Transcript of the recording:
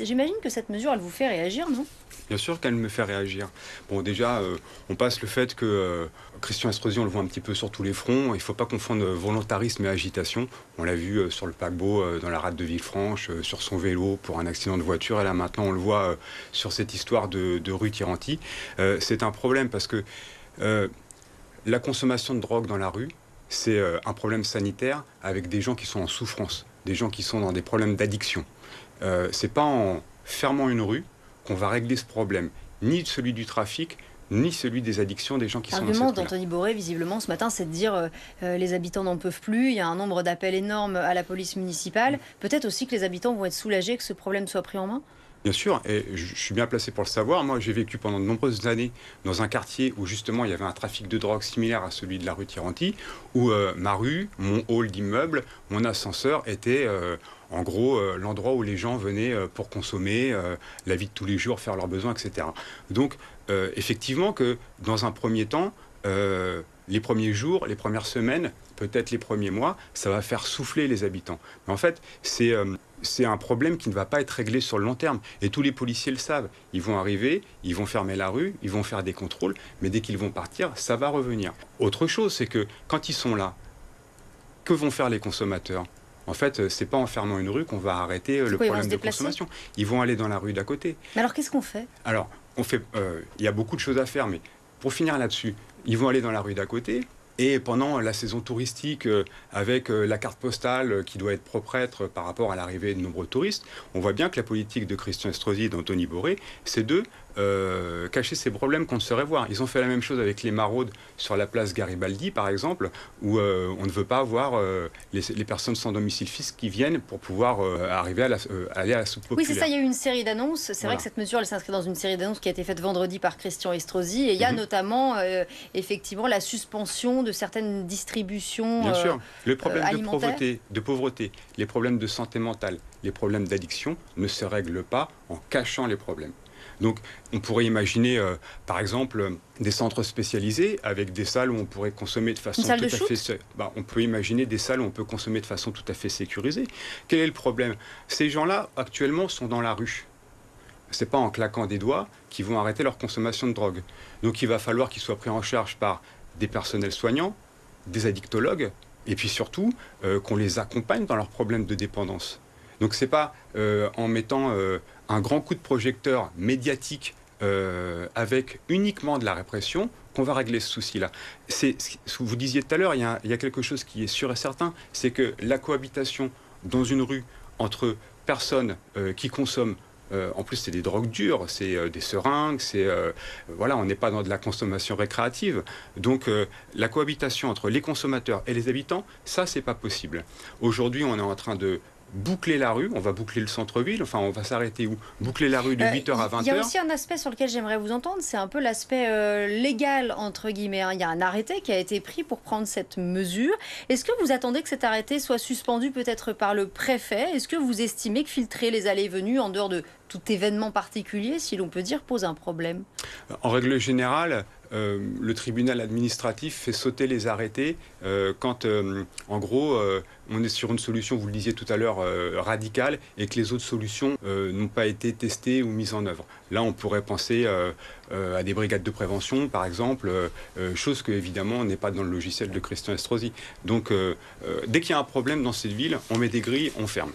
J'imagine que cette mesure, elle vous fait réagir, non? Bien sûr qu'elle me fait réagir. Bon, déjà, on passe le fait que Christian Estrosi, on le voit un petit peu sur tous les fronts. Il ne faut pas confondre volontarisme et agitation. On l'a vu sur le paquebot, dans la rade de Villefranche, sur son vélo pour un accident de voiture. Et là, maintenant, on le voit sur cette histoire de rue Tiranti. C'est un problème parce que la consommation de drogue dans la rue, c'est un problème sanitaire avec des gens qui sont en souffrance, des gens qui sont dans des problèmes d'addiction. C'est pas en fermant une rue qu'on va régler ce problème, ni celui du trafic, ni celui des addictions des gens qui sont dans L'argument cette rue-là. d'Anthony Boré, visiblement, ce matin, c'est de dire les habitants n'en peuvent plus, il y a un nombre d'appels énorme à la police municipale. Peut-être aussi que les habitants vont être soulagés que ce problème soit pris en main? Bien sûr, et je suis bien placé pour le savoir. Moi, j'ai vécu pendant de nombreuses années dans un quartier où justement il y avait un trafic de drogue similaire à celui de la rue Tiranti, où ma rue, mon hall d'immeuble, mon ascenseur était en gros l'endroit où les gens venaient pour consommer la vie de tous les jours, faire leurs besoins, etc. Donc, effectivement que dans un premier temps, les premiers jours, les premières semaines, peut-être les premiers mois, ça va faire souffler les habitants. Mais en fait, c'est un problème qui ne va pas être réglé sur le long terme. Et tous les policiers le savent. Ils vont arriver, ils vont fermer la rue, ils vont faire des contrôles, mais dès qu'ils vont partir, ça va revenir. Autre chose, c'est que quand ils sont là, que vont faire les consommateurs? En fait, c'est pas en fermant une rue qu'on va arrêter le Quoi, ils vont problème se de déplacer? consommation. Ils vont aller dans la rue d'à côté. Mais alors, qu'est-ce qu'on fait? Alors, il y a beaucoup de choses à faire, mais pour finir là-dessus, ils vont aller dans la rue d'à côté. Et pendant la saison touristique, avec la carte postale qui doit être proprêtre par rapport à l'arrivée de nombreux touristes, on voit bien que la politique de Christian Estrosi et d'Anthony Boré, c'est de cacher ces problèmes qu'on ne saurait voir. Ils ont fait la même chose avec les maraudes sur la place Garibaldi, par exemple, où on ne veut pas voir les personnes sans domicile fixe qui viennent pour pouvoir arriver à aller à la soupe Oui, populaire. c'est ça, il y a eu une série d'annonces. C'est vrai Voilà. que cette mesure, elle s'inscrit dans une série d'annonces qui a été faite vendredi par Christian Estrosi. Et il y a Mhm. notamment, effectivement, la suspension de certaines distributions Bien sûr, le problème alimentaires. de pauvreté, les problèmes de santé mentale, les problèmes d'addiction ne se règlent pas en cachant les problèmes. Donc, on pourrait imaginer, par exemple, des centres spécialisés avec des salles où on pourrait consommer de façon salle tout de à fait. On peut imaginer des salles où on peut consommer de façon tout à fait sécurisée. Quel est le problème? Ces gens-là, actuellement, sont dans la rue. C'est pas en claquant des doigts qu'ils vont arrêter leur consommation de drogue. Donc, il va falloir qu'ils soient pris en charge par des personnels soignants, des addictologues, et puis surtout qu'on les accompagne dans leurs problèmes de dépendance. Donc c'est pas en mettant un grand coup de projecteur médiatique avec uniquement de la répression qu'on va régler ce souci-là. C'est ce que vous disiez tout à l'heure, il y a quelque chose qui est sûr et certain, c'est que la cohabitation dans une rue entre personnes qui consomment en plus, c'est des drogues dures, c'est des seringues, voilà, on n'est pas dans de la consommation récréative. Donc, la cohabitation entre les consommateurs et les habitants, ça, c'est pas possible. Aujourd'hui, on est en train de boucler la rue, on va boucler le centre-ville, enfin, on va s'arrêter où? Boucler la rue de 8h à Il y a 20h. aussi un aspect sur lequel j'aimerais vous entendre, c'est un peu l'aspect légal, entre guillemets, hein. Il y a un arrêté qui a été pris pour prendre cette mesure. Est-ce que vous attendez que cet arrêté soit suspendu peut-être par le préfet? Est-ce que vous estimez que filtrer les allées et venues en dehors de tout événement particulier, si l'on peut dire, pose un problème? En règle générale, le tribunal administratif fait sauter les arrêtés quand, en gros, on est sur une solution, vous le disiez tout à l'heure, radicale, et que les autres solutions n'ont pas été testées ou mises en œuvre. Là, on pourrait penser à des brigades de prévention, par exemple, chose que, évidemment, n'est pas dans le logiciel de Christian Estrosi. Donc, dès qu'il y a un problème dans cette ville, on met des grilles, on ferme.